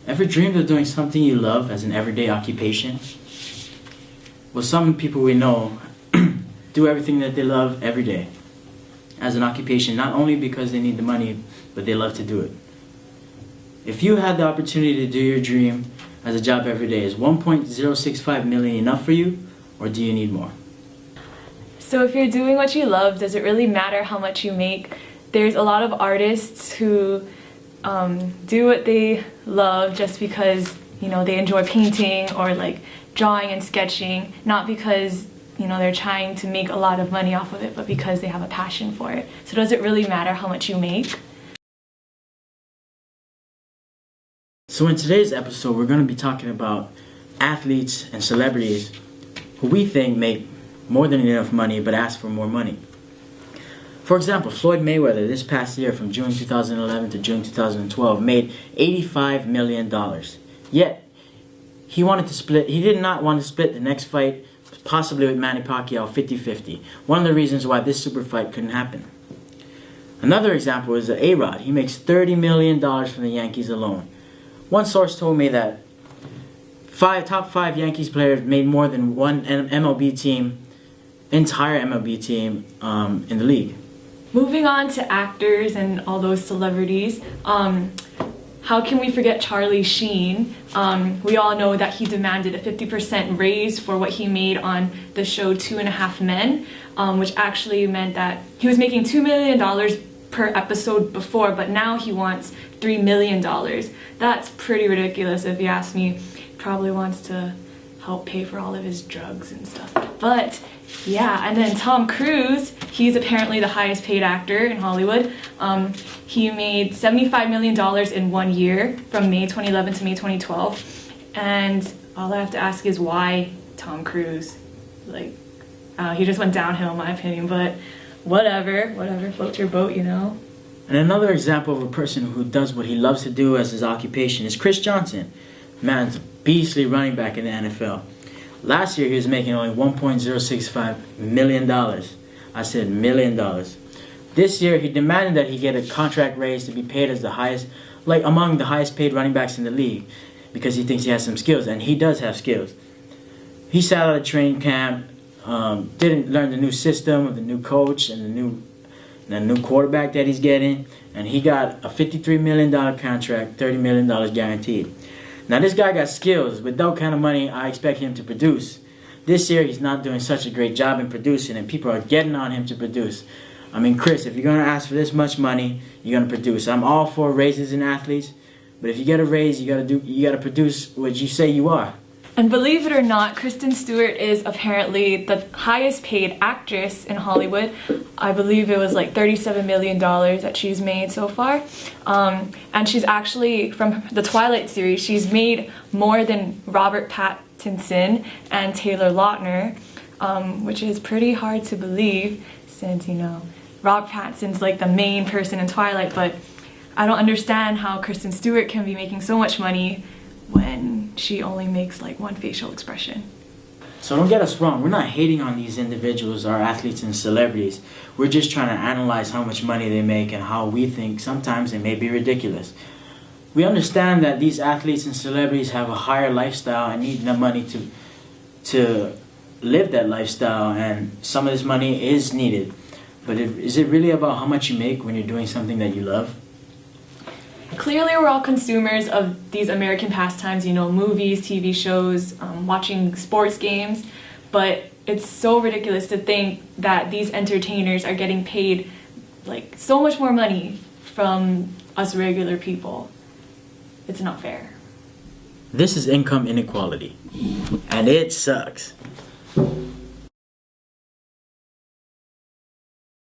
Ever dreamed of doing something you love as an everyday occupation? Well, some people we know do everything that they love every day as an occupation, not only because they need the money, but they love to do it. If you had the opportunity to do your dream as a job every day, is 1.065 million enough for you, or do you need more? So if you're doing what you love, does it really matter how much you make? There's a lot of artists who do what they love just because, you know, they enjoy painting or like drawing and sketching, not because, you know, they're trying to make a lot of money off of it, but because they have a passion for it. So does it really matter how much you make? So in today's episode, we're going to be talking about athletes and celebrities who we think make more than enough money but ask for more money. For example, Floyd Mayweather this past year from June 2011 to June 2012 made $85 million. Yet, he did not want to split the next fight, possibly with Manny Pacquiao, 50-50. One of the reasons why this super fight couldn't happen. Another example is A-Rod. He makes $30 million from the Yankees alone. One source told me that top five Yankees players made more than one MLB team, entire MLB team in the league. Moving on to actors and all those celebrities, how can we forget Charlie Sheen? We all know that he demanded a 50% raise for what he made on the show 2.5 Men, which actually meant that he was making $2 million per episode before, but now he wants $3 million. That's pretty ridiculous if you ask me. Probably wants to help pay for all of his drugs and stuff. But yeah, and then Tom Cruise, he's apparently the highest paid actor in Hollywood. He made $75 million in 1 year from May 2011 to May 2012. And all I have to ask is why Tom Cruise? Like, he just went downhill in my opinion, but whatever, float your boat, you know? And another example of a person who does what he loves to do as his occupation is Chris Johnson. Man's beastly running back in the NFL. Last year he was making only $1.065 million. I said $1 million. This year he demanded that he get a contract raise to be paid as the highest, like among the highest paid running backs in the league, because he thinks he has some skills, and he does have skills. He sat out of training camp, didn't learn the new system of the new coach and the new quarterback that he's getting, and he got a $53 million contract, $30 million guaranteed. Now this guy got skills. With that kind of money, I expect him to produce. This year he's not doing such a great job in producing, and people are getting on him to produce. I mean, Chris, if you're going to ask for this much money, you're going to produce. I'm all for raises in athletes, but if you get a raise, you got to produce what you say you are. And believe it or not, Kristen Stewart is apparently the highest paid actress in Hollywood. I believe it was like $37 million that she's made so far. And she's actually, from the Twilight series, she's made more than Robert Pattinson and Taylor Lautner, which is pretty hard to believe since, you know, Robert Pattinson's like the main person in Twilight, but I don't understand how Kristen Stewart can be making so much money when she only makes like one facial expression. So don't get us wrong, we're not hating on these individuals or athletes and celebrities. We're just trying to analyze how much money they make and how we think sometimes it may be ridiculous. We understand that these athletes and celebrities have a higher lifestyle and need the money to live that lifestyle, and some of this money is needed. But is it really about how much you make when you're doing something that you love? Clearly we're all consumers of these American pastimes, you know, movies, TV shows, watching sports games, but it's so ridiculous to think that these entertainers are getting paid like so much more money from us regular people. It's not fair. This is income inequality, and it sucks.